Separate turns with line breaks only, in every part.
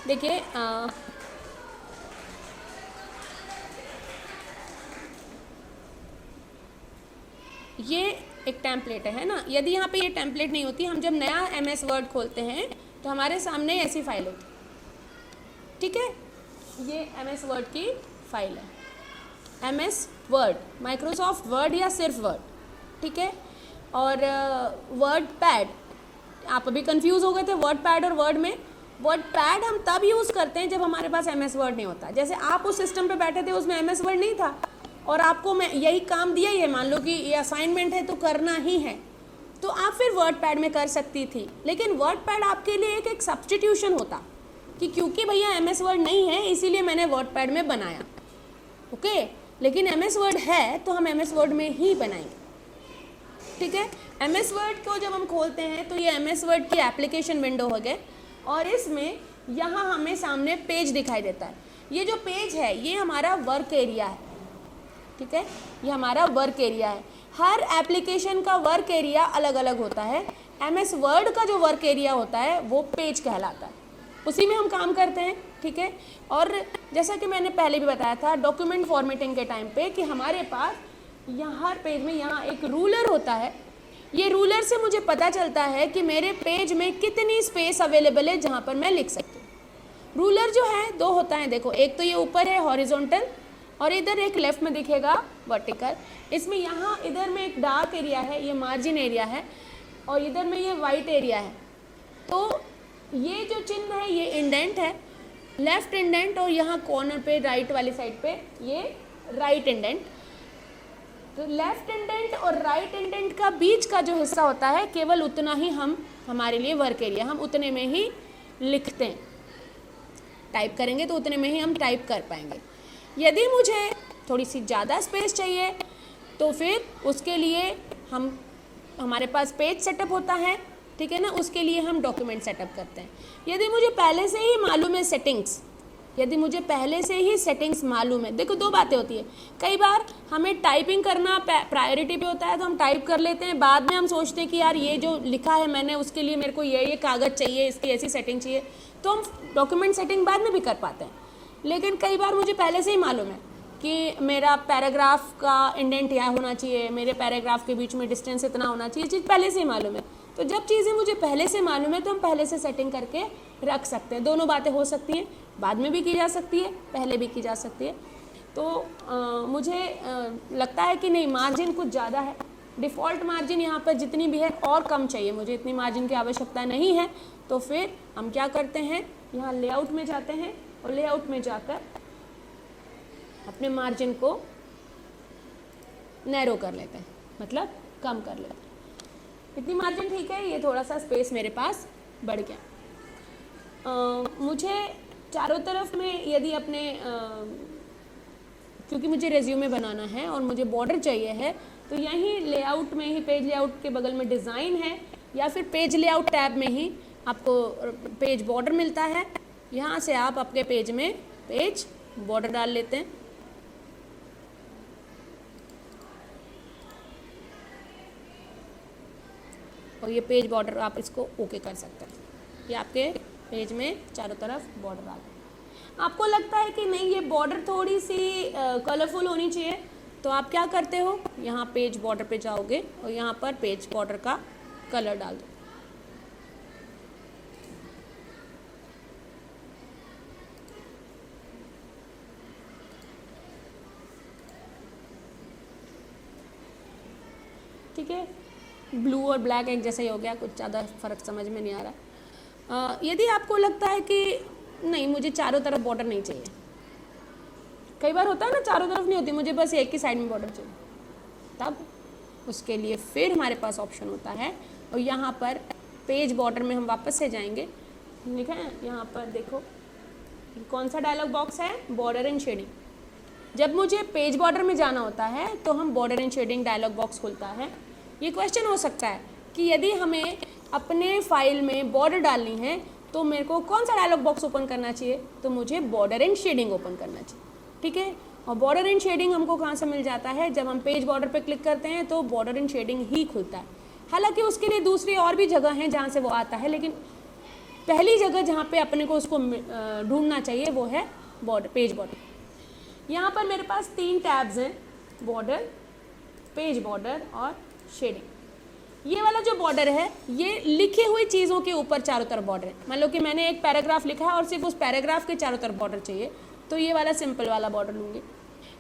देखिए ये एक टेम्पलेट है ना। यदि यहाँ पे ये टेम्पलेट नहीं होती, हम जब नया MS वर्ड खोलते हैं तो हमारे सामने ऐसी फाइल होती, ठीक है। ये MS वर्ड की फाइल है, MS वर्ड, माइक्रोसॉफ्ट वर्ड या सिर्फ वर्ड, ठीक है। और वर्ड पैड, आप अभी कंफ्यूज हो गए थे वर्ड पैड और वर्ड में। वर्ड पैड हम तब यूज़ करते हैं जब हमारे पास MS वर्ड नहीं होता। जैसे आप उस सिस्टम पे बैठे थे, उसमें MS वर्ड नहीं था और आपको मैं यही काम दिया ही है, मान लो कि ये असाइनमेंट है तो करना ही है, तो आप फिर वर्ड पैड में कर सकती थी। लेकिन वर्ड पैड आपके लिए एक सब्सटीट्यूशन होता कि क्योंकि भैया MS वर्ड नहीं है इसीलिए मैंने वर्ड पैड में बनाया, ओके। लेकिन MS वर्ड है तो हम MS वर्ड में ही बनाएंगे, ठीक है। MS वर्ड को जब हम खोलते हैं तो ये MS वर्ड की एप्लीकेशन विंडो हो गए और इसमें यहाँ हमें सामने पेज दिखाई देता है। ये जो पेज है ये हमारा वर्क एरिया है, ठीक है। ये हमारा वर्क एरिया है। हर एप्लीकेशन का वर्क एरिया अलग अलग होता है। MS वर्ड का जो वर्क एरिया होता है वो पेज कहलाता है, उसी में हम काम करते हैं, ठीक है। और जैसा कि मैंने पहले भी बताया था डॉक्यूमेंट फॉर्मेटिंग के टाइम पे कि हमारे पास यहाँ हर पेज में यहाँ एक रूलर होता है। ये रूलर से मुझे पता चलता है कि मेरे पेज में कितनी स्पेस अवेलेबल है जहाँ पर मैं लिख सकती हूँ। रूलर जो है दो होता है, देखो, एक तो ये ऊपर है हॉरिजॉन्टल और इधर एक लेफ्ट में दिखेगा वर्टिकल। इसमें यहाँ इधर में एक डार्क एरिया है, ये मार्जिन एरिया है, और इधर में ये वाइट एरिया है। तो ये जो चिन्ह है ये इंडेंट है, लेफ्ट इंडेंट, और यहाँ कॉर्नर पे राइट वाली साइड पे ये राइट इंडेंट। तो लेफ्ट इंडेंट और राइट इंडेंट का बीच का जो हिस्सा होता है केवल उतना ही हम, हमारे लिए वर्क एरिया, हम उतने में ही लिखते हैं। टाइप करेंगे तो उतने में ही हम टाइप कर पाएंगे। यदि मुझे थोड़ी सी ज़्यादा स्पेस चाहिए तो फिर उसके लिए हमारे पास पेज सेटअप होता है, ठीक है ना, उसके लिए हम डॉक्यूमेंट सेटअप करते हैं। यदि मुझे पहले से ही मालूम है सेटिंग्स, यदि मुझे पहले से ही सेटिंग्स मालूम है, देखो दो बातें होती है। कई बार हमें टाइपिंग करना प्रायोरिटी पे होता है तो हम टाइप कर लेते हैं, बाद में हम सोचते हैं कि यार ये जो लिखा है मैंने उसके लिए मेरे को ये कागज़ चाहिए, इसकी ऐसी सेटिंग चाहिए, तो हम डॉक्यूमेंट सेटिंग बाद में भी कर पाते हैं। लेकिन कई बार मुझे पहले से ही मालूम है कि मेरा पैराग्राफ का इंडेंट यहाँ होना चाहिए, मेरे पैराग्राफ के बीच में डिस्टेंस इतना होना चाहिए, चीज़ पहले से ही मालूम है। तो जब चीज़ें मुझे पहले से मालूम है तो हम पहले से सेटिंग करके रख सकते हैं। दोनों बातें हो सकती हैं, बाद में भी की जा सकती है, पहले भी की जा सकती है। तो मुझे लगता है कि नहीं, मार्जिन कुछ ज़्यादा है। डिफ़ॉल्ट मार्जिन यहाँ पर जितनी भी है और कम चाहिए, मुझे इतनी मार्जिन की आवश्यकता नहीं है। तो फिर हम क्या करते हैं, यहाँ लेआउट में जाते हैं और लेआउट में जाकर अपने मार्जिन को नैरो कर लेते हैं, मतलब कम कर लेते हैं। इतनी मार्जिन ठीक है, ये थोड़ा सा स्पेस मेरे पास बढ़ गया। मुझे चारों तरफ में यदि अपने क्योंकि मुझे रेज्यूमे बनाना है और मुझे बॉर्डर चाहिए है, तो यहीं लेआउट में ही, पेज लेआउट के बगल में डिज़ाइन है या फिर पेज लेआउट टैब में ही आपको पेज बॉर्डर मिलता है। यहाँ से आप अपने पेज में पेज बॉर्डर डाल लेते हैं। और ये पेज बॉर्डर आप इसको ओके कर सकते हैं। ये आपके पेज में चारों तरफ बॉर्डर आ गए। आपको लगता है कि नहीं ये बॉर्डर थोड़ी सी कलरफुल होनी चाहिए, तो आप क्या करते हो, यहाँ पेज बॉर्डर पे जाओगे और यहाँ पर पेज बॉर्डर का कलर डाल दो। ठीक है, ब्लू और ब्लैक एक जैसा ही हो गया, कुछ ज़्यादा फ़र्क समझ में नहीं आ रहा। यदि आपको लगता है कि नहीं मुझे चारों तरफ बॉर्डर नहीं चाहिए, कई बार होता है ना चारों तरफ नहीं होती, मुझे बस एक ही साइड में बॉर्डर चाहिए, तब उसके लिए फिर हमारे पास ऑप्शन होता है। और यहाँ पर पेज बॉर्डर में हम वापस से जाएंगे, लिखा है यहाँ पर देखो कौन सा डायलॉग बॉक्स है, बॉर्डर एंड शेडिंग। जब मुझे पेज बॉर्डर में जाना होता है तो हम border and shading dialog box खुलता है। ये क्वेश्चन हो सकता है कि यदि हमें अपने फाइल में बॉर्डर डालनी है तो मेरे को कौन सा डायलॉग बॉक्स ओपन करना चाहिए, तो मुझे बॉर्डर एंड शेडिंग ओपन करना चाहिए, ठीक है। और बॉर्डर एंड शेडिंग हमको कहाँ से मिल जाता है, जब हम पेज बॉर्डर पे क्लिक करते हैं तो बॉर्डर एंड शेडिंग ही खुलता है। हालांकि उसके लिए दूसरी और भी जगह हैं जहाँ से वो आता है, लेकिन पहली जगह जहाँ पे अपने को उसको ढूंढना चाहिए वो है बॉर्डर, पेज बॉर्डर। यहाँ पर मेरे पास 3 टैब्स हैं, बॉर्डर, पेज बॉर्डर और शेडिंग। ये वाला जो बॉर्डर है ये लिखी हुई चीज़ों के ऊपर चारों तरफ बॉर्डर है। मान लो कि मैंने एक पैराग्राफ लिखा है और सिर्फ उस पैराग्राफ के चारों तरफ बॉर्डर चाहिए, तो ये वाला सिंपल वाला बॉर्डर लूँगी।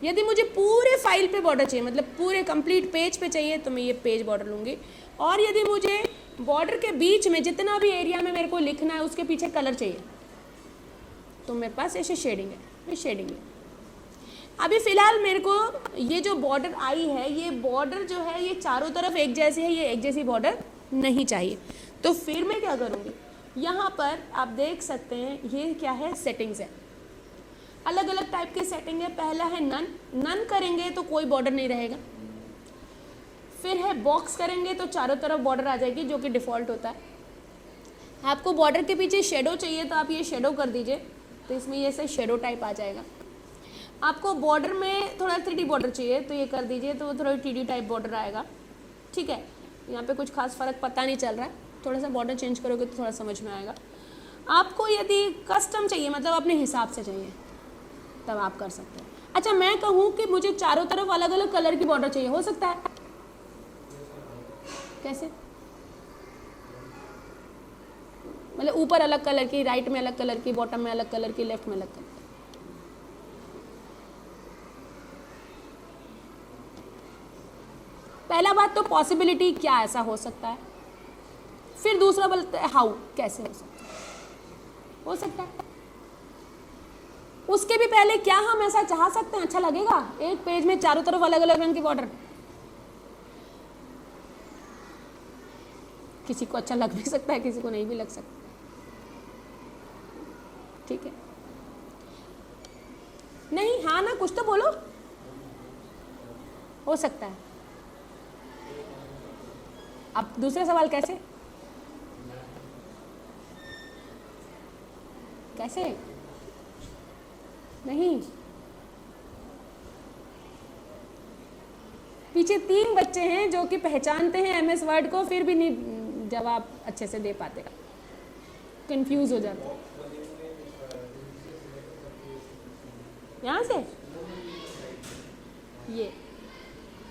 यदि मुझे पूरे फाइल पे बॉर्डर चाहिए, मतलब पूरे कंप्लीट पेज पे चाहिए, तो मैं ये पेज बॉर्डर लूँगी। और यदि मुझे बॉर्डर के बीच में जितना भी एरिया में मेरे को लिखना है उसके पीछे कलर चाहिए, तो मेरे पास ऐसे शेडिंग है, ये शेडिंग है। अभी फ़िलहाल मेरे को ये जो बॉर्डर आई है, ये बॉर्डर जो है ये चारों तरफ एक जैसी है, ये एक जैसी बॉर्डर नहीं चाहिए। तो फिर मैं क्या करूँगी, यहाँ पर आप देख सकते हैं ये क्या है, सेटिंग्स है। अलग अलग टाइप की सेटिंग है। पहला है नन, नन करेंगे तो कोई बॉर्डर नहीं रहेगा। फिर है बॉक्स करेंगे तो चारों तरफ बॉर्डर आ जाएगी, जो कि डिफ़ॉल्ट होता है। आपको बॉर्डर के पीछे शेडो चाहिए तो आप ये शेडो कर दीजिए, तो इसमें ये से शेडो टाइप आ जाएगा। आपको बॉर्डर में थोड़ा 3D बॉर्डर चाहिए तो ये कर दीजिए, तो थोड़ा 3D टाइप बॉर्डर आएगा। ठीक है, यहाँ पे कुछ खास फ़र्क पता नहीं चल रहा है, थोड़ा सा बॉर्डर चेंज करोगे तो थोड़ा समझ में आएगा। आपको यदि कस्टम चाहिए, मतलब अपने हिसाब से चाहिए, तब आप कर सकते हैं। अच्छा, मैं कहूँ कि मुझे चारों तरफ अलग अलग कलर की बॉर्डर चाहिए, हो सकता है? कैसे? मतलब ऊपर अलग कलर की, राइट में अलग कलर की, बॉटम में अलग कलर की, लेफ्ट में अलग कलर। पहला बात तो पॉसिबिलिटी, क्या ऐसा हो सकता है। फिर दूसरा बोलते हैं हाउ, कैसे हो सकता है। हो सकता है। उसके भी पहले क्या हम ऐसा चाह सकते हैं, अच्छा लगेगा एक पेज में चारों तरफ अलग अलग रंग की बॉर्डर? किसी को अच्छा लग भी सकता है, किसी को नहीं भी लग सकता। ठीक है, नहीं, हाँ ना, कुछ तो बोलो। हो सकता है। अब दूसरा सवाल, कैसे? कैसे? नहीं, पीछे 3 बच्चे हैं जो कि पहचानते हैं MS वर्ड को, फिर भी नहीं जवाब अच्छे से दे पाते, कंफ्यूज हो जाते हैं। यहाँ से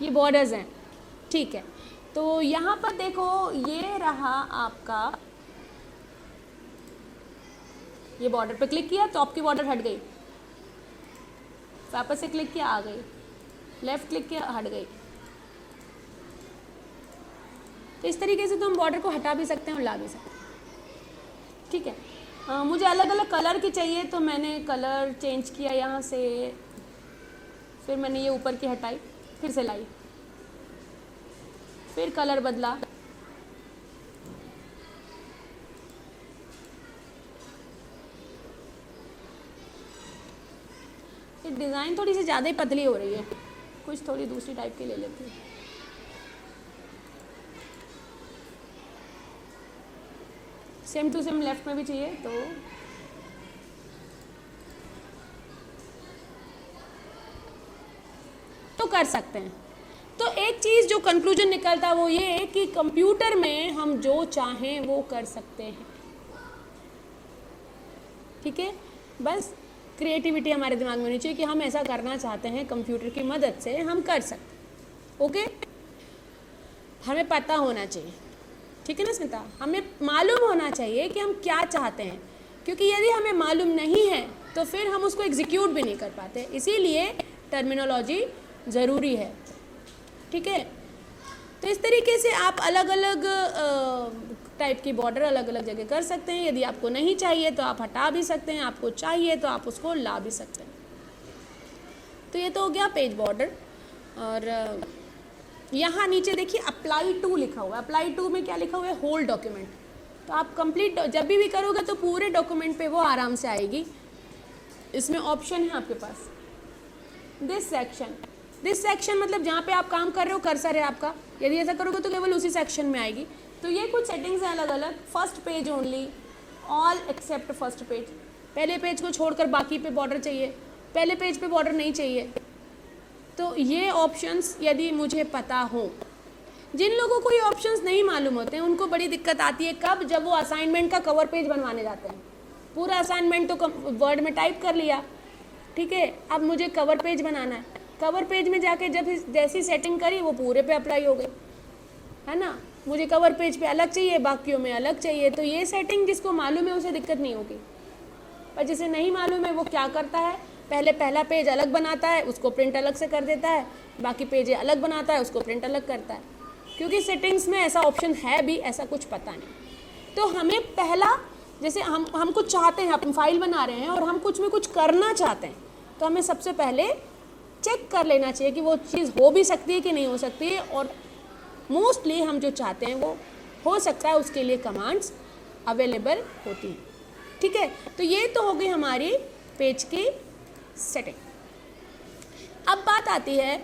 ये बॉर्डर्स हैं। ठीक है, तो यहाँ पर देखो, ये रहा आपका, ये बॉर्डर पे क्लिक किया तो आपकी बॉर्डर हट गई, वापस से क्लिक किया आ गई, लेफ्ट क्लिक किया हट गई। तो इस तरीके से तो हम बॉर्डर को हटा भी सकते हैं और ला भी सकते हैं। ठीक है, मुझे अलग अलग कलर की चाहिए तो मैंने कलर चेंज किया यहाँ से, फिर मैंने ये ऊपर की हटाई, फिर से लाई, फिर कलर बदला, डिज़ाइन थोड़ी सी ज़्यादा ही पतली हो रही है, कुछ थोड़ी दूसरी टाइप की ले लेती हूँ। सेम टू सेम लेफ्ट में भी चाहिए तो कर सकते हैं। तो एक चीज़ जो कंक्लूजन निकलता है वो ये है कि कंप्यूटर में हम जो चाहें वो कर सकते हैं। ठीक है, बस क्रिएटिविटी हमारे दिमाग में होनी चाहिए कि हम ऐसा करना चाहते हैं, कंप्यूटर की मदद से हम कर सकते हैं। ओके, हमें पता होना चाहिए। ठीक है ना स्मिता, हमें मालूम होना चाहिए कि हम क्या चाहते हैं, क्योंकि यदि हमें मालूम नहीं है तो फिर हम उसको एग्जीक्यूट भी नहीं कर पाते। इसीलिए टर्मिनोलॉजी ज़रूरी है। ठीक है, तो इस तरीके से आप अलग अलग टाइप की बॉर्डर अलग अलग जगह कर सकते हैं। यदि आपको नहीं चाहिए तो आप हटा भी सकते हैं, आपको चाहिए तो आप उसको ला भी सकते हैं। तो ये तो हो गया पेज बॉर्डर। और यहाँ नीचे देखिए अप्लाई टू लिखा हुआ है। अप्लाई टू में क्या लिखा हुआ है, होल डॉक्यूमेंट। तो आप कंप्लीट जब भी करोगे तो पूरे डॉक्यूमेंट पे वो आराम से आएगी। इसमें ऑप्शन है आपके पास, दिस सेक्शन मतलब जहाँ पे आप काम कर रहे हो कर्सर है आपका, यदि ऐसा करोगे तो केवल उसी सेक्शन में आएगी। तो ये कुछ सेटिंग्स हैं अलग अलग। First page only, all except first page, पहले पेज को छोड़कर बाकी पे बॉर्डर चाहिए, पहले पेज पे बॉर्डर नहीं चाहिए। तो ये ऑप्शंस यदि मुझे पता हो, जिन लोगों को ये ऑप्शंस नहीं मालूम होते हैं उनको बड़ी दिक्कत आती है कब, जब वो असाइनमेंट का कवर पेज बनवाने जाते हैं। पूरा असाइनमेंट तो वर्ड में टाइप कर लिया, ठीक है, अब मुझे कवर पेज बनाना है। कवर पेज में जाके जब जैसी सेटिंग करी वो पूरे पे अप्लाई हो गई, है ना। मुझे कवर पेज पे अलग चाहिए, बाकियों में अलग चाहिए। तो ये सेटिंग जिसको मालूम है उसे दिक्कत नहीं होगी, पर जिसे नहीं मालूम है वो क्या करता है, पहले पहला पेज अलग बनाता है, उसको प्रिंट अलग से कर देता है, बाकी पेज अलग बनाता है, उसको प्रिंट अलग करता है। क्योंकि सेटिंग्स में ऐसा ऑप्शन है भी, ऐसा कुछ पता नहीं। तो हमें पहला, जैसे हम कुछ चाहते हैं, अपन फाइल बना रहे हैं और हम कुछ में कुछ करना चाहते हैं, तो हमें सबसे पहले चेक कर लेना चाहिए कि वो चीज़ हो भी सकती है कि नहीं हो सकती है, और मोस्टली हम जो चाहते हैं वो हो सकता है, उसके लिए कमांड्स अवेलेबल होती हैं, ठीक है। तो ये तो हो गई हमारी पेज की सेटिंग। अब बात आती है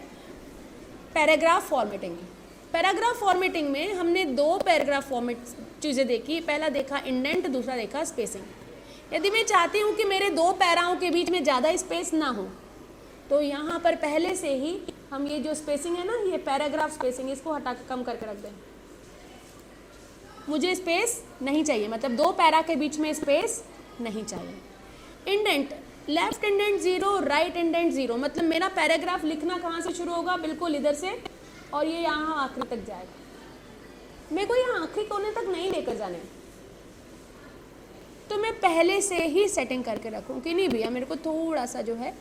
पैराग्राफ फॉर्मेटिंग की। पैराग्राफ फॉर्मेटिंग में हमने दो पैराग्राफ फॉर्मेट चीज़ें देखी। पहला देखा इंडेंट, दूसरा देखा स्पेसिंग। यदि मैं चाहती हूँ कि मेरे दो पैराओं के बीच में ज़्यादा स्पेस ना हो, तो यहाँ पर पहले से ही हम ये जो स्पेसिंग है ना, ये पैराग्राफ स्पेसिंग, इसको हटा के कम करके रख दें। मुझे स्पेस नहीं चाहिए, मतलब दो पैरा के बीच में स्पेस नहीं चाहिए। Indent, left indent 0, right indent 0, मतलब मेरा पैराग्राफ लिखना कहाँ से शुरू होगा, बिल्कुल इधर से, और ये यहाँ आखिरी तक जाएगा। मेरे को यहाँ आखिरी कोने तक नहीं लेकर जाने, तो मैं पहले से ही सेटिंग करके रखूँ कि नहीं भैया मेरे को थोड़ा सा जो है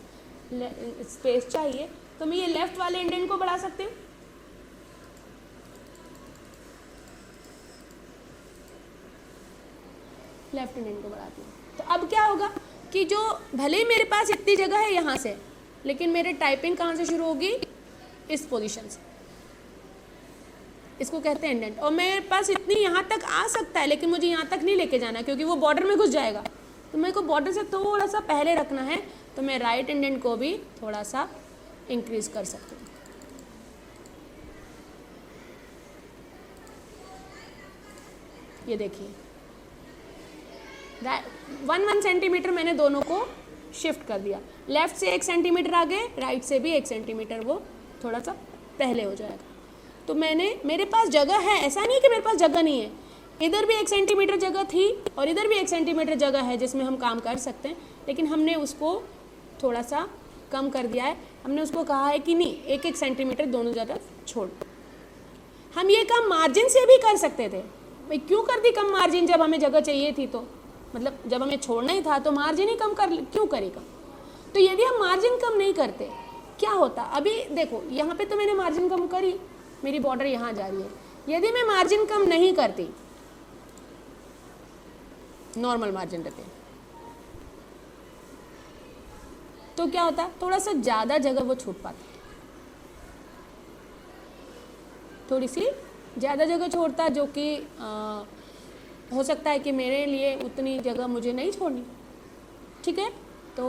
स्पेस चाहिए, तो मैं ये लेफ्ट वाले इंडेंट को बढ़ा सकती हूँ। लेफ्ट इंडेंट को बढ़ाती हूँ, तो अब क्या होगा कि जो भले ही मेरे पास इतनी जगह है यहाँ से, लेकिन मेरे टाइपिंग कहाँ से शुरू होगी, इस पोजीशन से, इसको कहते हैं इंडेंट। और मेरे पास इतनी यहाँ तक आ सकता है, लेकिन मुझे यहाँ तक नहीं लेके जाना क्योंकि वो बॉर्डर में घुस जाएगा, तो मेरे को बॉर्डर से थोड़ा सा पहले रखना है, तो मैं राइट इंडेंट को भी थोड़ा सा इंक्रीज कर सकती हूँ। ये देखिए 1 सेंटीमीटर मैंने दोनों को शिफ्ट कर दिया। लेफ्ट से 1 सेंटीमीटर आगे, राइट से भी 1 सेंटीमीटर वो थोड़ा सा पहले हो जाएगा। तो मेरे पास जगह है, ऐसा नहीं कि मेरे पास जगह नहीं है, इधर भी 1 सेंटीमीटर जगह थी और इधर भी 1 सेंटीमीटर जगह है जिसमें हम काम कर सकते हैं, लेकिन हमने उसको थोड़ा सा कम कर दिया है। हमने उसको कहा है कि नहीं 1-1 सेंटीमीटर दोनों तरफ छोड़। हम ये काम मार्जिन से भी कर सकते थे, भाई क्यों कर दी कम मार्जिन, जब हमें जगह चाहिए थी, तो मतलब जब हमें छोड़ना ही था तो मार्जिन ही कम कर, क्यों करेगा। तो यदि हम मार्जिन कम नहीं करते क्या होता, अभी देखो यहाँ पे तो मैंने मार्जिन कम करी, मेरी बॉर्डर यहाँ जा रही है। यदि मैं मार्जिन कम नहीं करती, नॉर्मल मार्जिन रहते, तो क्या होता, थोड़ा सा ज़्यादा जगह वो छूट पाती, थोड़ी सी ज़्यादा जगह छोड़ता, जो कि हो सकता है कि मेरे लिए उतनी जगह मुझे नहीं छोड़नी, ठीक है। तो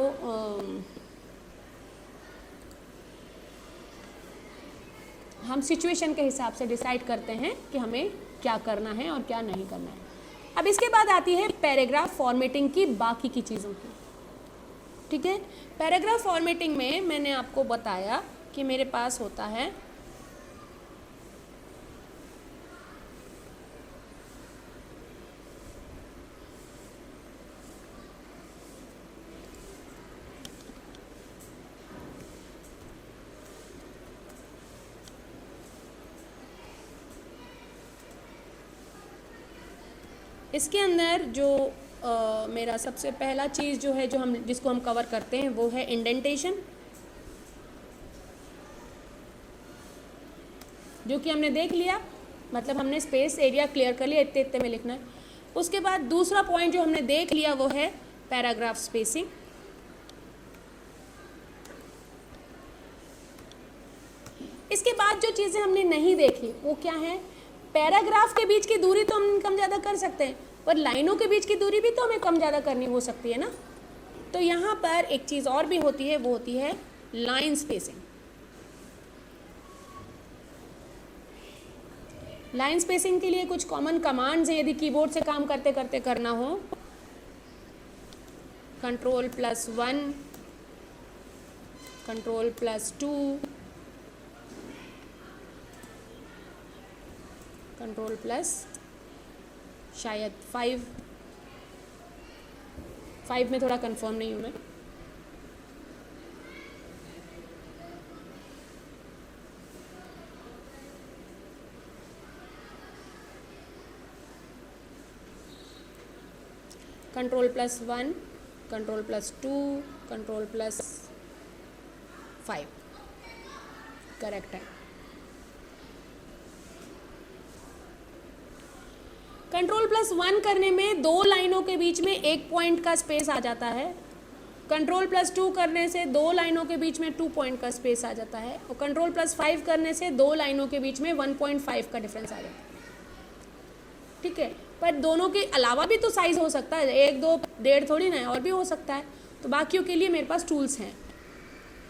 हम सिचुएशन के हिसाब से डिसाइड करते हैं कि हमें क्या करना है और क्या नहीं करना है। अब इसके बाद आती है पैराग्राफ फॉर्मेटिंग की बाकी की चीज़ों की, ठीक है। पैराग्राफ फॉर्मेटिंग में मैंने आपको बताया कि मेरे पास होता है इसके अंदर जो मेरा सबसे पहला चीज़ जो है, जिसको हम कवर करते हैं, वो है इंडेंटेशन, जो कि हमने देख लिया, मतलब हमने स्पेस एरिया क्लियर कर लिया, इतने इतने में लिखना है। उसके बाद दूसरा पॉइंट जो हमने देख लिया वो है पैराग्राफ स्पेसिंग। इसके बाद जो चीज़ें हमने नहीं देखी वो क्या है, पैराग्राफ के बीच की दूरी तो हम कम ज़्यादा कर सकते हैं, पर लाइनों के बीच की दूरी भी तो हमें कम ज़्यादा करनी हो सकती है ना। तो यहाँ पर एक चीज़ और भी होती है, वो होती है लाइन स्पेसिंग। लाइन स्पेसिंग के लिए कुछ कॉमन कमांड्स हैं, यदि कीबोर्ड से काम करते करते करना हो, Ctrl+1, Ctrl+2, कंट्रोल प्लस शायद 5 में थोड़ा कंफर्म नहीं हूँ मैं। Control plus 1, control plus 2, control plus 5 correct है। कंट्रोल प्लस 1 करने में 2 लाइनों के बीच में 1 पॉइंट का स्पेस आ जाता है। कंट्रोल प्लस 2 करने से 2 लाइनों के बीच में 2 पॉइंट का स्पेस आ जाता है। और कंट्रोल प्लस 5 करने से 2 लाइनों के बीच में 1.5 का डिफरेंस आ जाता है। ठीक है, पर दोनों के अलावा भी तो साइज हो सकता है, 1, 2, 1.5 थोड़ी ना है, और भी हो सकता है। तो बाकियों के लिए मेरे पास टूल्स हैं।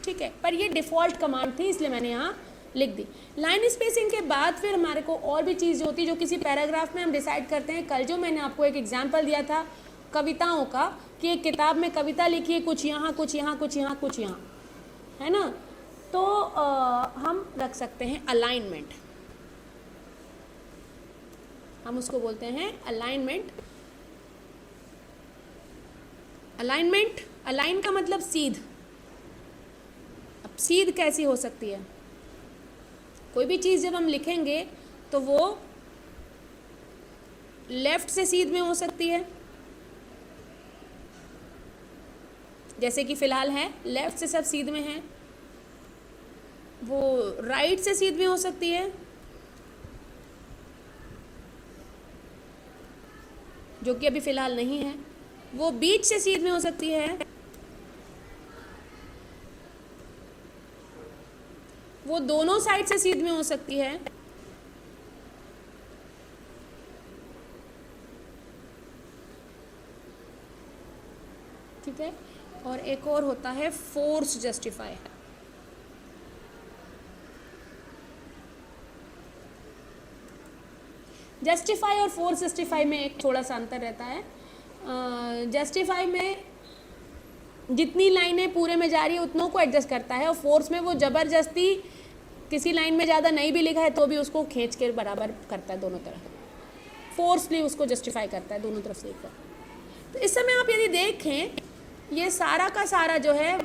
ठीक है, पर ये डिफ़ॉल्ट कमांड थी इसलिए मैंने यहाँ लिख दी। लाइन स्पेसिंग के बाद फिर हमारे को और भी चीज़ होती है जो किसी पैराग्राफ में हम डिसाइड करते हैं। कल जो मैंने आपको एक एग्जांपल दिया था कविताओं का कि एक किताब में कविता लिखी है, कुछ यहाँ कुछ यहाँ कुछ यहाँ कुछ यहाँ, है ना, तो हम रख सकते हैं अलाइनमेंट। हम उसको बोलते हैं अलाइनमेंट। अलाइनमेंट, अलाइन का मतलब सीध। अब सीध कैसी हो सकती है? कोई भी चीज़ जब हम लिखेंगे तो वो लेफ्ट से सीध में हो सकती है, जैसे कि फिलहाल है लेफ्ट से सब सीध में है। वो राइट से सीध में हो सकती है, जो कि अभी फिलहाल नहीं है। वो बीच से सीध में हो सकती है, वो दोनों साइड से सीध में हो सकती है, ठीक है। और एक और होता है फोर्स जस्टिफाई। जस्टिफाई और फोर्स जस्टिफाई में एक थोड़ा सा अंतर रहता है। जस्टिफाई में जितनी लाइनें पूरे में जा रही है उतनों को एडजस्ट करता है, और फोर्स में वो ज़बरदस्ती किसी लाइन में ज़्यादा नहीं भी लिखा है तो भी उसको खींच के बराबर करता है दोनों तरफ, फोर्सली उसको जस्टिफाई करता है दोनों तरफ से एक बार। तो इस समय आप यदि देखें ये सारा का सारा जो है,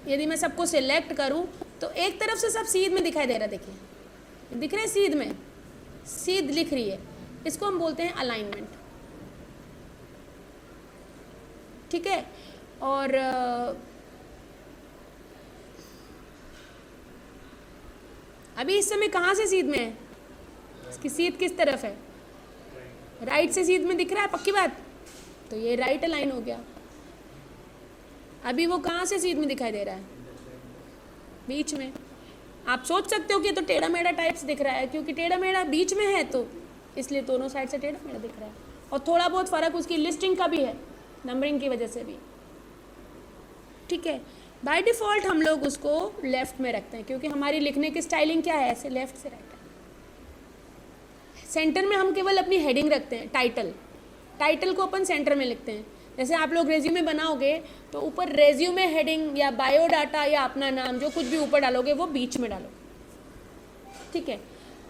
यदि मैं सबको सिलेक्ट करूं तो एक तरफ से सब सीध में दिखाई दे रहा है। देखिए दिख रहे हैं सीध में, सीध लिख रही है, इसको हम बोलते हैं अलाइनमेंट। ठीक है, और अभी इस समय कहाँ से सीध में है? इसकी सीध किस तरफ है? राइट से सीध में दिख रहा है, पक्की बात। तो ये राइट अलाइन हो गया। अभी वो कहाँ से सीध में दिखाई दे रहा है? बीच में। आप सोच सकते हो कि तो टेढ़ा मेढ़ा टाइप्स दिख रहा है, क्योंकि टेढ़ा मेढ़ा बीच में है तो इसलिए दोनों साइड से टेढ़ा मेढ़ा दिख रहा है। और थोड़ा बहुत फ़र्क उसकी लिस्टिंग का भी है, नंबरिंग की वजह से भी। ठीक है, बाय डिफ़ॉल्ट हम लोग उसको लेफ़्ट में रखते हैं, क्योंकि हमारी लिखने की स्टाइलिंग क्या है, ऐसे लेफ़्ट से राइट है। सेंटर में हम केवल अपनी हेडिंग रखते हैं, टाइटल को अपन सेंटर में लिखते हैं। जैसे आप लोग रेज्यूमे बनाओगे तो ऊपर रेज्यूमे हेडिंग या बायोडाटा या अपना नाम जो कुछ भी ऊपर डालोगे वो बीच में डालोगे। ठीक है,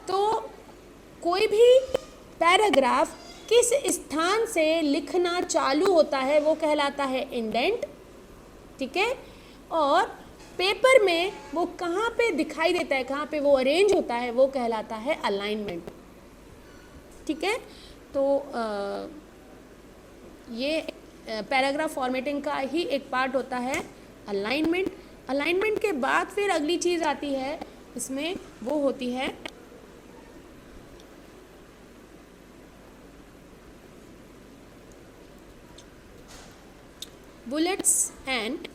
तो कोई भी पैराग्राफ किस स्थान से लिखना चालू होता है वो कहलाता है इंडेंट। ठीक है, और पेपर में वो कहाँ पे दिखाई देता है, कहाँ पे वो अरेंज होता है, वो कहलाता है अलाइनमेंट। ठीक है, तो ये पैराग्राफ फॉर्मेटिंग का ही एक पार्ट होता है अलाइनमेंट। अलाइनमेंट के बाद फिर अगली चीज़ आती है इसमें, वो होती है bullets and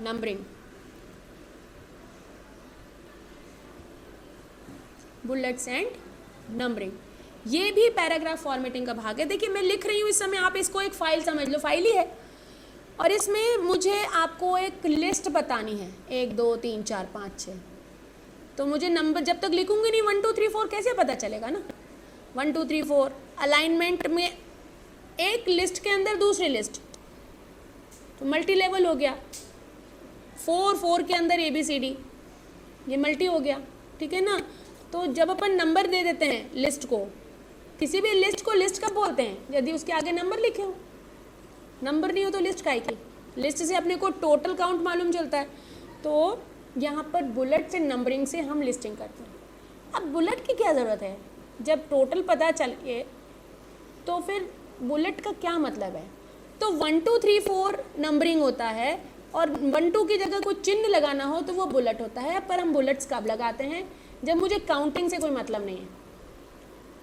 numbering. Bullets and numbering ये भी पैराग्राफ फॉर्मेटिंग का भाग है। देखिए मैं लिख रही हूँ इस समय, आप इसको एक फाइल समझ लो, फाइल ही है, और इसमें मुझे आपको एक लिस्ट बतानी है 1 2 3 4 5 6। तो मुझे नंबर जब तक लिखूंगी नहीं 1 2 3 4 कैसे पता चलेगा ना। 1 2 3 4 अलाइनमेंट में एक लिस्ट के अंदर दूसरी लिस्ट, तो मल्टी लेवल हो गया। 4 4 के अंदर ABCD, ये मल्टी हो गया। ठीक है ना। तो जब अपन नंबर दे देते हैं लिस्ट को, किसी भी लिस्ट को लिस्ट कब बोलते हैं? यदि उसके आगे नंबर लिखे हो। नंबर नहीं हो तो लिस्ट काहे की? लिस्ट से अपने को टोटल काउंट मालूम चलता है। तो यहाँ पर बुलेट से नंबरिंग से हम लिस्टिंग करते हैं। अब बुलेट की क्या ज़रूरत है? जब टोटल पता चल के तो फिर बुलेट का क्या मतलब है? तो 1 2 3 4 नंबरिंग होता है और 1 2 की जगह कोई चिन्ह लगाना हो तो वो बुलेट होता है। पर हम बुलेट्स कब लगाते हैं? जब मुझे काउंटिंग से कोई मतलब नहीं है।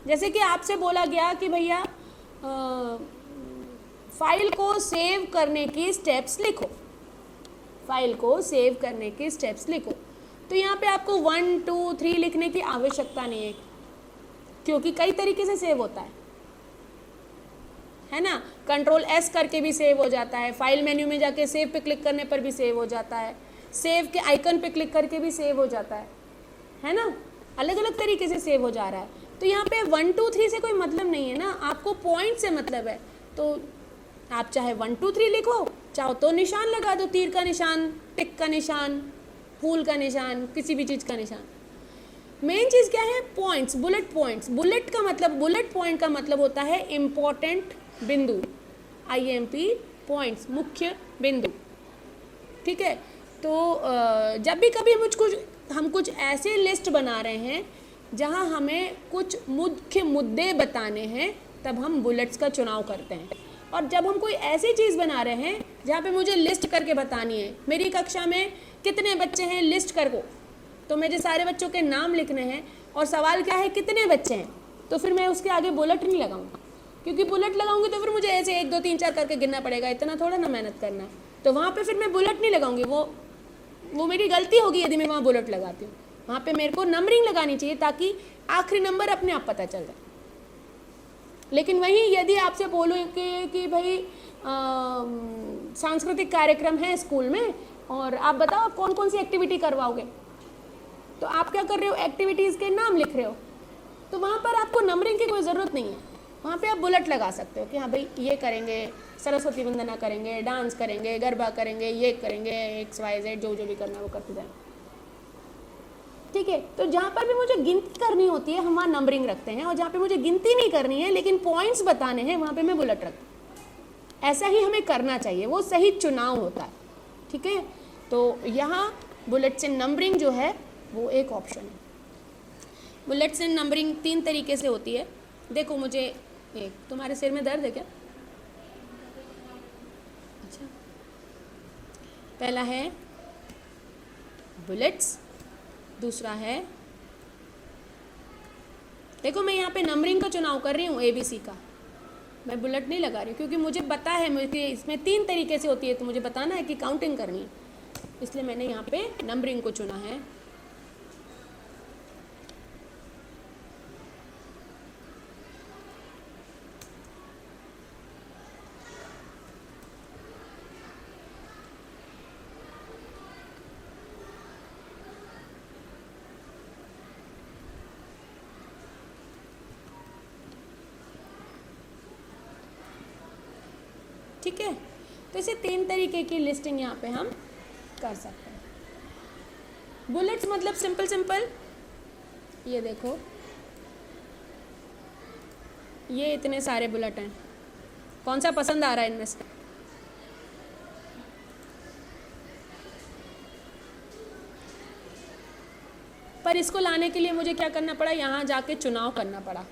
जैसे कि आपसे बोला गया कि भैया फाइल को सेव करने की स्टेप्स लिखो, फाइल को सेव करने की स्टेप्स लिखो। तो यहाँ पे आपको 1 2 3 लिखने की आवश्यकता नहीं है, क्योंकि कई तरीके से सेव होता है ना। कंट्रोल S करके भी सेव हो जाता है, फाइल मेन्यू में जाके सेव पे क्लिक करने पर भी सेव हो जाता है, सेव के आइकन पे क्लिक करके भी सेव हो जाता है ना। अलग अलग तरीके से सेव हो जा रहा है। तो यहाँ पे 1 2 3 से कोई मतलब नहीं है ना, आपको पॉइंट से मतलब है। तो आप चाहे 1 2 3 लिखो, चाहो तो निशान लगा दो, तीर का निशान, टिक का निशान, फूल का निशान, किसी भी चीज़ का निशान। मेन चीज़ क्या है? Points, bullet points. बुलेट का मतलब, बुलेट पॉइंट का मतलब होता है इम्पोर्टेंट बिंदु, IMP पॉइंट्स, मुख्य बिंदु। ठीक है। तो जब भी कभी हम कुछ ऐसे लिस्ट बना रहे हैं जहां हमें कुछ मुख्य मुद्दे बताने हैं, तब हम बुलेट्स का चुनाव करते हैं। और जब हम कोई ऐसी चीज़ बना रहे हैं जहाँ पे मुझे लिस्ट करके बतानी है, मेरी कक्षा में कितने बच्चे हैं लिस्ट कर को, तो मुझे सारे बच्चों के नाम लिखने हैं और सवाल क्या है कितने बच्चे हैं, तो फिर मैं उसके आगे बुलेट नहीं लगाऊंगा, क्योंकि बुलेट लगाऊंगी तो फिर मुझे ऐसे 1 2 3 4 करके गिनना पड़ेगा, इतना थोड़ा ना मेहनत करना है। तो वहाँ पे फिर मैं बुलेट नहीं लगाऊंगी, वो मेरी गलती होगी यदि मैं वहाँ बुलेट लगाती हूँ। वहाँ पे मेरे को नंबरिंग लगानी चाहिए ताकि आखिरी नंबर अपने आप पता चल जाए। लेकिन वहीं यदि आपसे बोलूँ कि भाई सांस्कृतिक कार्यक्रम है स्कूल में और आप बताओ आप कौन कौन सी एक्टिविटी करवाओगे, तो आप क्या कर रहे हो? एक्टिविटीज़ के नाम लिख रहे हो। तो वहाँ पर आपको नंबरिंग की कोई ज़रूरत नहीं है, वहाँ पे आप बुलेट लगा सकते हो कि हाँ भाई ये करेंगे, सरस्वती वंदना करेंगे, डांस करेंगे, गरबा करेंगे, ये करेंगे, XYZ जो भी करना है वो करते जाए। ठीक है। तो जहाँ पर भी मुझे गिनती करनी होती है हम वहाँ नंबरिंग रखते हैं, और जहाँ पे मुझे गिनती नहीं करनी है लेकिन पॉइंट्स बताने हैं वहाँ पे मैं बुलेट रखती हूँ। ऐसा ही हमें करना चाहिए, वो सही चुनाव होता है। ठीक है। तो यहाँ बुलेट से नंबरिंग जो है वो एक ऑप्शन है। बुलेट से नंबरिंग 3 तरीके से होती है। देखो मुझे एक, तुम्हारे सिर में दर्द है क्या? अच्छा, पहला है बुलेट्स, दूसरा है, देखो मैं यहाँ पे नंबरिंग का चुनाव कर रही हूँ ABC का, मैं बुलेट नहीं लगा रही हूँ क्योंकि मुझे पता है मुझे इसमें 3 तरीके से होती है, तो मुझे बताना है कि काउंटिंग करनी है, इसलिए मैंने यहाँ पे नंबरिंग को चुना है। ठीक है। तो इसे 3 तरीके की लिस्टिंग यहाँ पे हम कर सकते हैं। बुलेट्स मतलब सिंपल, ये देखो ये इतने सारे बुलेट हैं, कौन सा पसंद आ रहा है इनमें से? पर इसको लाने के लिए मुझे क्या करना पड़ा? यहाँ जाके चुनाव करना पड़ा,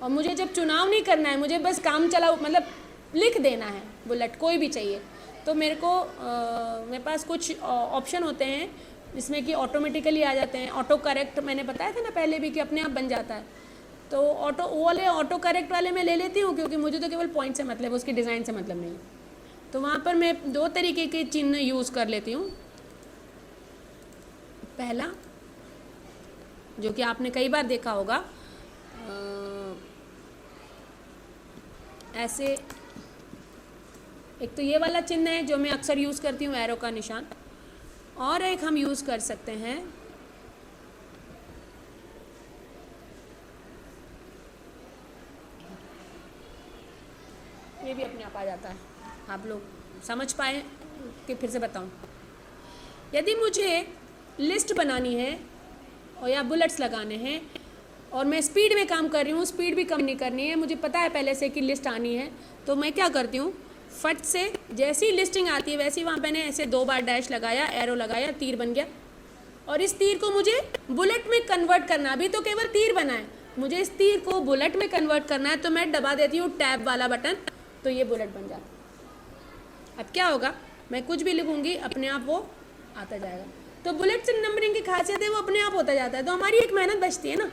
और मुझे जब चुनाव नहीं करना है, मुझे बस काम चलाओ मतलब लिख देना है बुलेट कोई भी चाहिए, तो मेरे को मेरे पास कुछ ऑप्शन होते हैं जिसमें कि ऑटोमेटिकली आ जाते हैं। ऑटो करेक्ट मैंने बताया था ना पहले भी कि अपने आप बन जाता है, तो ऑटो करेक्ट वाले मैं ले लेती हूँ क्योंकि मुझे तो केवल पॉइंट से मतलब, उसकी डिज़ाइन से मतलब नहीं है। तो वहाँ पर मैं 2 तरीके के चिन्ह यूज़ कर लेती हूँ। पहला जो कि आपने कई बार देखा होगा, ऐसे एक तो ये वाला चिन्ह है जो मैं अक्सर यूज़ करती हूँ, एरो का निशान, और एक हम यूज़ कर सकते हैं ये भी अपने आप आ जाता है, आप लोग समझ पाए कि फिर से बताऊँ? यदि मुझे लिस्ट बनानी है और या बुलेट्स लगाने हैं और मैं स्पीड में काम कर रही हूँ, स्पीड भी कम नहीं करनी है, मुझे पता है पहले से कि लिस्ट आनी है, तो मैं क्या करती हूँ, फट से जैसी लिस्टिंग आती है वैसे ही वहाँ मैंने ऐसे 2 बार डैश लगाया, एरो लगाया, तीर बन गया। और इस तीर को मुझे बुलेट में कन्वर्ट करना, अभी तो केवल तीर बना है, मुझे इस तीर को बुलेट में कन्वर्ट करना है, तो मैं दबा देती हूँ टैब वाला बटन, तो ये बुलेट बन जाता। अब क्या होगा, मैं कुछ भी लिखूँगी अपने आप वो आता जाएगा। तो बुलेट से नंबरिंग की खासियत है वो अपने आप होता जाता है, तो हमारी एक मेहनत बचती है ना।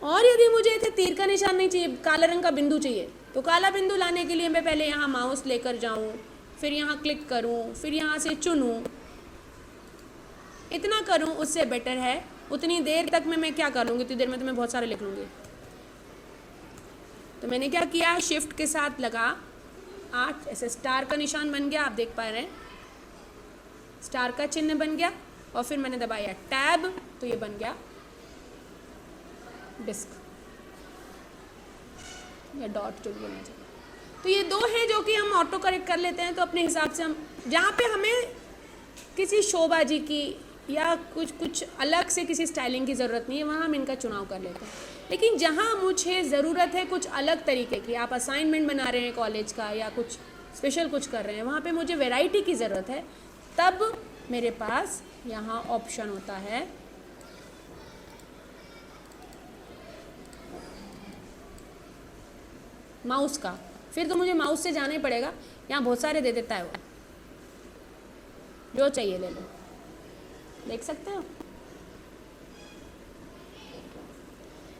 और यदि मुझे इसे तीर का निशान नहीं चाहिए, काला रंग का बिंदु चाहिए, तो काला बिंदु लाने के लिए मैं पहले यहाँ माउस लेकर जाऊँ, फिर यहाँ क्लिक करूँ, फिर यहाँ से चुनूँ, इतना करूँ उससे बेटर है। उतनी देर तक में मैं क्या कर लूँगी, उतनी देर में तो मैं बहुत सारे लिख लूँगी। तो मैंने क्या किया, शिफ्ट के साथ लगा 8, ऐसे स्टार का निशान बन गया, आप देख पा रहे हैं स्टार का चिन्ह बन गया, और फिर मैंने दबाया टैब, तो ये बन गया डिस्क या डॉट जो भी होना चाहिए। तो ये 2 हैं जो कि हम ऑटो करेक्ट कर लेते हैं, तो अपने हिसाब से हम जहाँ पे हमें किसी शोबाजी की या कुछ अलग से किसी स्टाइलिंग की ज़रूरत नहीं है, वहाँ हम इनका चुनाव कर लेते हैं। लेकिन जहाँ मुझे ज़रूरत है कुछ अलग तरीके की, आप असाइनमेंट बना रहे हैं कॉलेज का या कुछ स्पेशल कुछ कर रहे हैं, वहाँ पे मुझे वैरायटी की ज़रूरत है, तब मेरे पास यहाँ ऑप्शन होता है माउस का। फिर तो मुझे माउस से जाना ही पड़ेगा, यहाँ बहुत सारे दे देता है वो, जो चाहिए ले लो, देख सकते हो।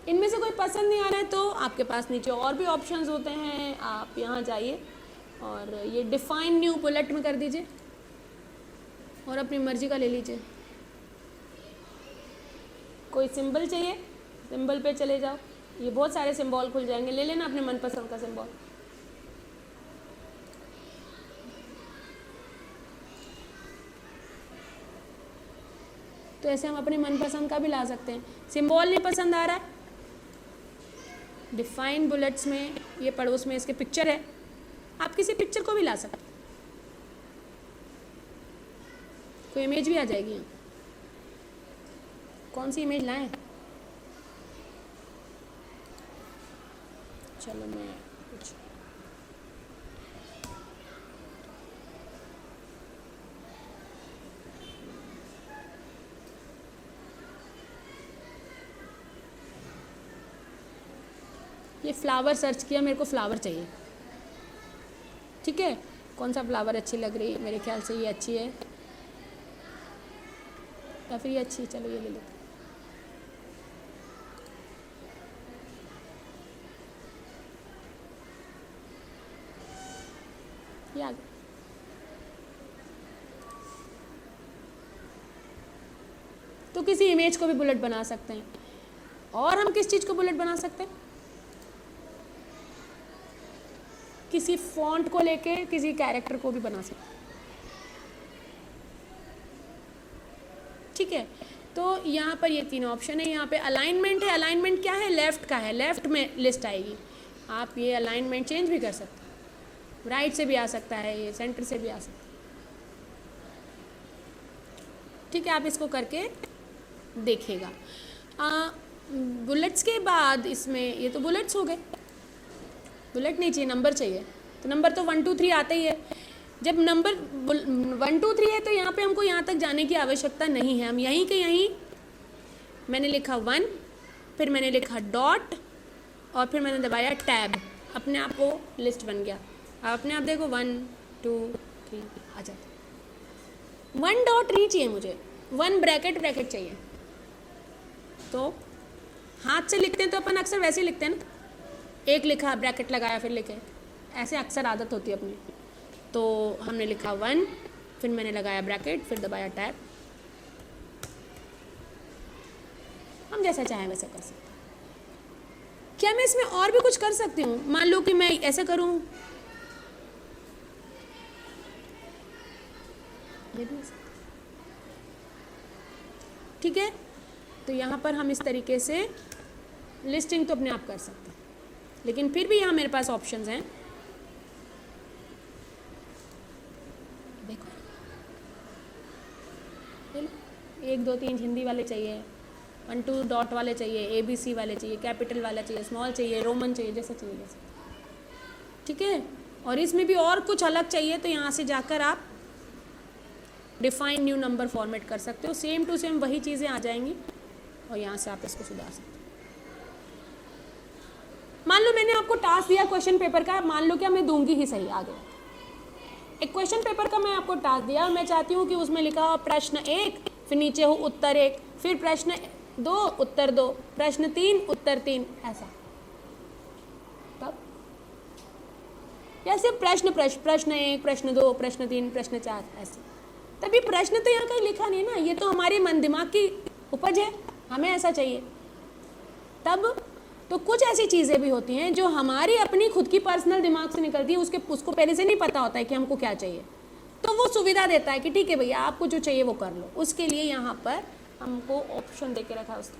इनमें से कोई पसंद नहीं आ रहा है तो आपके पास नीचे और भी ऑप्शंस होते हैं, आप यहाँ जाइए और ये डिफाइन न्यू बुलेट में कर दीजिए और अपनी मर्जी का ले लीजिए। कोई सिंबल चाहिए, सिंबल पे चले जाओ, ये बहुत सारे सिंबल खुल जाएंगे, ले लेना अपने मनपसंद का सिंबल। तो ऐसे हम अपने मनपसंद का भी ला सकते हैं। सिंबल नहीं पसंद आ रहा है, डिफाइन बुलेट्स में ये पड़ोस में इसके पिक्चर है, आप किसी पिक्चर को भी ला सकते हैं, कोई इमेज भी आ जाएगी यहाँ। कौन सी इमेज लाएं, चलो मैं कुछ ये फ्लावर सर्च किया, मेरे को फ्लावर चाहिए, ठीक है। कौन सा फ्लावर अच्छी लग रही है, मेरे ख्याल से ये अच्छी है या फिर ये अच्छी है, चलो ये ले लेते। ये आ गया। तो किसी इमेज को भी बुलेट बना सकते हैं। और हम किस चीज़ को बुलेट बना सकते हैं, किसी फॉन्ट को लेके किसी कैरेक्टर को भी बना सकते हैं, ठीक है। तो यहाँ पर ये 3 ऑप्शन है। यहाँ पे अलाइनमेंट है, अलाइनमेंट क्या है, लेफ्ट का है, लेफ्ट में लिस्ट आएगी। आप ये अलाइनमेंट चेंज भी कर सकते हैं, राइट से भी आ सकता है, ये सेंटर से भी आ सकता है, ठीक है। आप इसको करके देखिएगा। बुलेट्स के बाद इसमें ये तो बुलेट्स हो गए, बुलेट नहीं चाहिए, नंबर चाहिए। तो नंबर तो 1 2 3 आता ही है। जब नंबर 1 2 3 है तो यहाँ पे हमको यहाँ तक जाने की आवश्यकता नहीं है, हम यहीं के यहीं, मैंने लिखा 1, फिर मैंने लिखा डॉट और फिर मैंने दबाया टैब, अपने आप वो लिस्ट बन गया। अब अपने आप देखो 1 2 3 आ जाता। 1 डॉट नहीं चाहिए मुझे, 1 ब्रैकेट चाहिए। तो हाथ से लिखते हैं तो अपन अक्सर वैसे ही लिखते हैं ना, एक लिखा ब्रैकेट लगाया फिर लिखे, ऐसे अक्सर आदत होती है अपनी। तो हमने लिखा 1, फिर मैंने लगाया ब्रैकेट, फिर दबाया टैब। हम जैसा चाहें वैसे कर सकते हैं। क्या मैं इसमें और भी कुछ कर सकती हूँ, मान लो कि मैं ऐसा करूँ, ये भी ठीक है। तो यहाँ पर हम इस तरीके से लिस्टिंग तो अपने आप कर सकते हैं, लेकिन फिर भी यहाँ मेरे पास ऑप्शंस हैं। देखो 1 2 3 हिंदी वाले चाहिए, 1 2 डॉट वाले चाहिए, ABC वाले चाहिए, कैपिटल वाला चाहिए, स्मॉल चाहिए, रोमन चाहिए, जैसा चाहिए जैसे, ठीक है। और इसमें भी और कुछ अलग चाहिए तो यहाँ से जाकर आप डिफाइन न्यू नंबर फॉर्मेट कर सकते हो, सेम टू सेम वही चीज़ें आ जाएंगी और यहाँ से आप इसको सुधार सकते हो। मान लो मैंने आपको टास्क दिया क्वेश्चन पेपर का, मान लो क्या मैं दूंगी ही सही आगे। एक क्वेश्चन पेपर का मैं आपको टास्क दिया और मैं चाहती हूँ कि उसमें लिखा हो प्रश्न 1, फिर नीचे हो उत्तर 1, फिर प्रश्न 2 उत्तर 2, प्रश्न 3 उत्तर 3, ऐसा। तब या सिर्फ प्रश्न 1, प्रश्न 2, प्रश्न 3, प्रश्न 4, ऐसे। तभी प्रश्न तो यहाँ कहीं लिखा नहीं ना, ये तो हमारे मन दिमाग की उपज है, हमें ऐसा चाहिए। तब तो कुछ ऐसी चीज़ें भी होती हैं जो हमारी अपनी खुद की पर्सनल दिमाग से निकलती है, उसको पहले से नहीं पता होता है कि हमको क्या चाहिए, तो वो सुविधा देता है कि ठीक है भैया आपको जो चाहिए वो कर लो। उसके लिए यहाँ पर हमको ऑप्शन दे के रखा है उसका।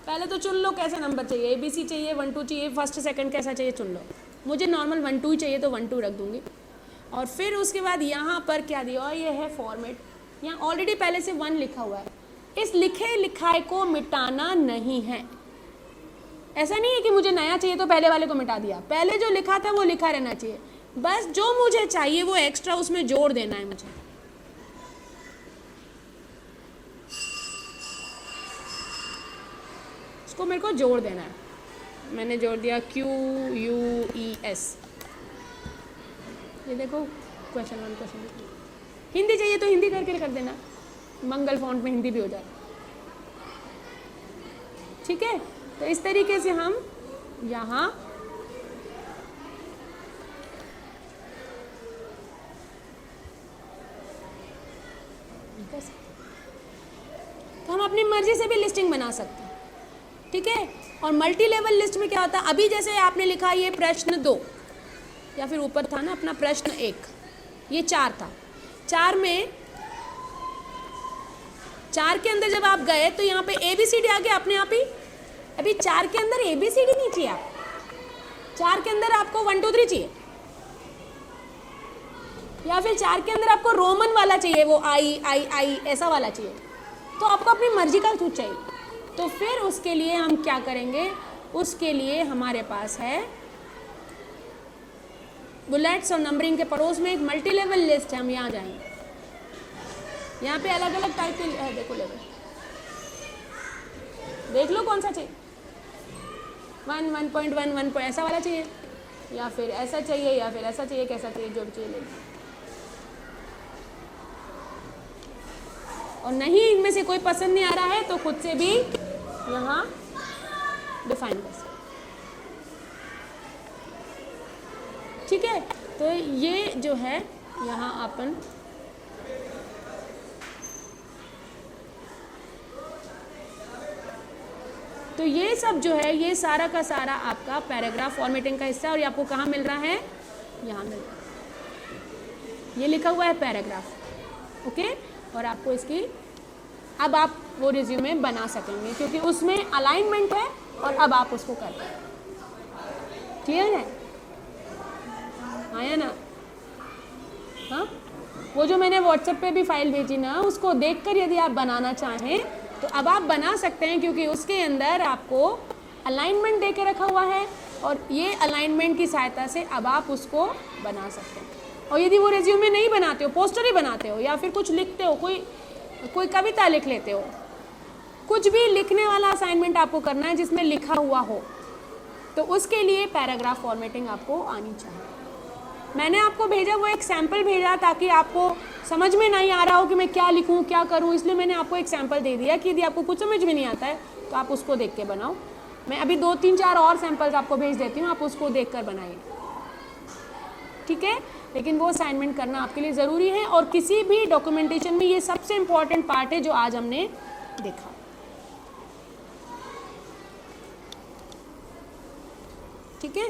पहले तो चुन लो कैसा नंबर चाहिए, ABC चाहिए, 1 2 चाहिए, फर्स्ट सेकंड कैसा चाहिए चुन लो। मुझे नॉर्मल 1 2 ही चाहिए तो 1 2 रख दूँगी। और फिर उसके बाद यहाँ पर क्या दिया हुआ, ये है फॉर्मेट। यहाँ ऑलरेडी पहले से 1 लिखा हुआ है, इस लिखे लिखाए को मिटाना नहीं है। ऐसा नहीं है कि मुझे नया चाहिए तो पहले वाले को मिटा दिया, पहले जो लिखा था वो लिखा रहना चाहिए, बस जो मुझे चाहिए वो एक्स्ट्रा उसमें जोड़ देना है मुझे। उसको मेरे को जोड़ देना है। मैंने जोड़ दिया QUES। ये देखो क्वेश्चन 1 क्वेश्चन 2। हिंदी चाहिए तो हिंदी करके कर देना, मंगल फॉन्ट में हिंदी भी हो जाए, ठीक है। तो इस तरीके से हम यहाँ तो हम अपनी मर्जी से भी लिस्टिंग बना सकते हैं, ठीक है। और मल्टी लेवल लिस्ट में क्या होता है, अभी जैसे आपने लिखा ये प्रश्न 2 या फिर ऊपर था ना अपना प्रश्न 1, ये 4 था, 4 में 4 के अंदर जब आप गए तो यहाँ पे ABCD आ गया अपने आप ही। अभी 4 के अंदर ABCD नहीं चाहिए, आप 4 के अंदर आपको 1 2 3 चाहिए, या फिर 4 के अंदर आपको रोमन वाला चाहिए, वो I ऐसा वाला चाहिए, तो आपको अपनी मर्जी का सूट चाहिए। तो फिर उसके लिए हम क्या करेंगे, उसके लिए हमारे पास है बुलेट्स और नंबरिंग के पड़ोस में एक मल्टी लेवल लिस्ट है। हम यहाँ जाएंगे, यहाँ पे अलग अलग टाइप के है, देखो लेवल, देख लो कौन सा चाहिए, 1 1.1 1 ऐसा वाला चाहिए, या फिर ऐसा चाहिए, या फिर ऐसा चाहिए, कैसा चाहिए, जो भी चाहिए ले लो। और नहीं इनमें से कोई पसंद नहीं आ रहा है तो खुद से भी यहाँ डिफाइन कर सकते, ठीक है। तो ये जो है यहाँ अपन तो ये सब जो है ये सारा का सारा आपका पैराग्राफ फॉर्मेटिंग का हिस्सा है। और ये आपको कहाँ मिल रहा है, यहाँ मिल रहा है, ये लिखा हुआ है पैराग्राफ, ओके। और आपको इसकी अब आप वो रिज्यूमे बना सकेंगे क्योंकि उसमें अलाइनमेंट है और अब आप उसको कर पाए। क्लियर है, आया ना? हाँ, वो जो मैंने व्हाट्सएप पे भी फाइल भेजी ना, उसको देखकर यदि आप बनाना चाहें तो अब आप बना सकते हैं क्योंकि उसके अंदर आपको अलाइनमेंट दे के रखा हुआ है और ये अलाइनमेंट की सहायता से अब आप उसको बना सकते हैं। और यदि वो रिज्यूमे नहीं बनाते हो, पोस्टर ही बनाते हो या फिर कुछ लिखते हो, कोई कविता लिख लेते हो, कुछ भी लिखने वाला असाइनमेंट आपको करना है जिसमें लिखा हुआ हो, तो उसके लिए पैराग्राफ फॉर्मेटिंग आपको आनी चाहिए। मैंने आपको भेजा वो एक सैम्पल भेजा ताकि आपको समझ में नहीं आ रहा हो कि मैं क्या लिखूं क्या करूं, इसलिए मैंने आपको एक सैम्पल दे दिया कि यदि आपको कुछ समझ में नहीं आता है तो आप उसको देख के बनाओ। मैं अभी 2 3 4 और सैम्पल्स आपको भेज देती हूँ, आप उसको देख कर बनाइए, ठीक है। लेकिन वो असाइनमेंट करना आपके लिए ज़रूरी है और किसी भी डॉक्यूमेंटेशन में ये सबसे इम्पॉर्टेंट पार्ट है जो आज हमने देखा, ठीक है।